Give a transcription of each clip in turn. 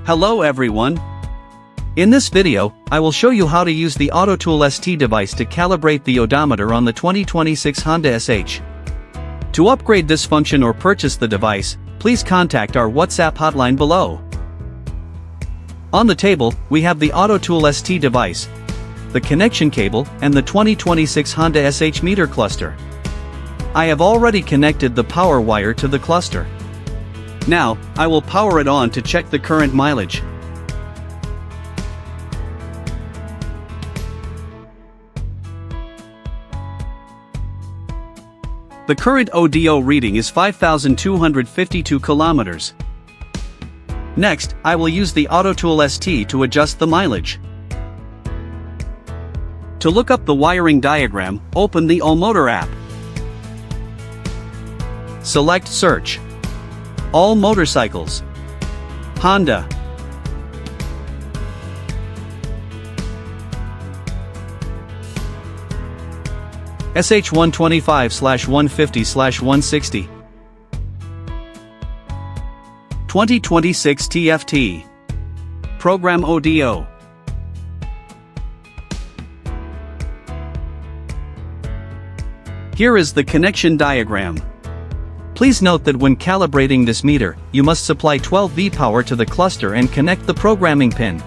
Hello everyone. In this video, I will show you how to use the Autotool ST device to calibrate the odometer on the 2026 Honda SH. To upgrade this function or purchase the device, please contact our WhatsApp hotline below. On the table, we have the Autotool ST device, the connection cable, and the 2026 Honda SH meter cluster. I have already connected the power wire to the cluster. Now, I will power it on to check the current mileage. The current ODO reading is 5,252 kilometers. Next, I will use the Autotool ST to adjust the mileage. To look up the wiring diagram, open the Allmotor app. Select Search. All motorcycles. Honda. SH 125/150/160. 2026 TFT. Program ODO. Here is the connection diagram. Please note that when calibrating this meter, you must supply 12V power to the cluster and connect the programming pin.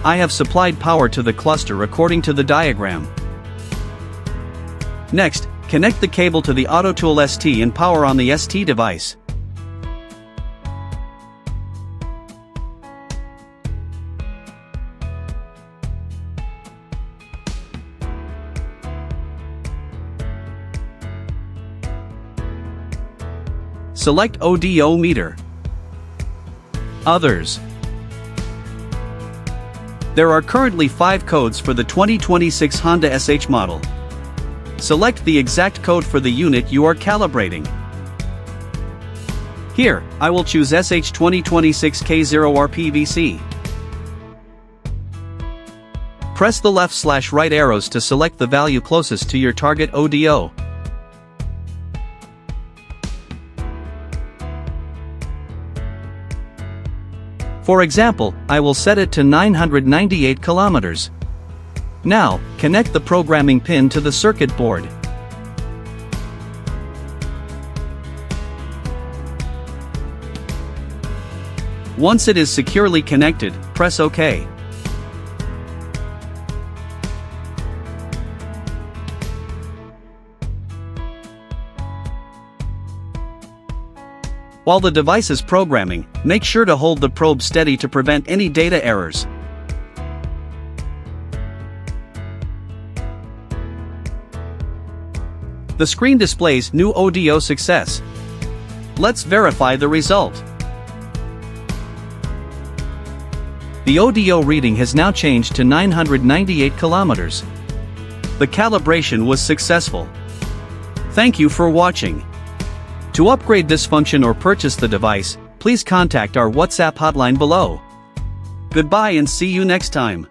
I have supplied power to the cluster according to the diagram. Next, connect the cable to the Autotool ST and power on the ST device. Select ODO meter. Others. There are currently 5 codes for the 2026 Honda SH model. Select the exact code for the unit you are calibrating. Here, I will choose SH 2026K0RPVC. Press the left/right arrows to select the value closest to your target ODO. For example, I will set it to 998 kilometers. Now, connect the programming pin to the circuit board. Once it is securely connected, press OK. While the device is programming, make sure to hold the probe steady to prevent any data errors. The screen displays new ODO success. Let's verify the result. The ODO reading has now changed to 998 kilometers. The calibration was successful. Thank you for watching. To upgrade this function or purchase the device, please contact our WhatsApp hotline below. Goodbye and see you next time.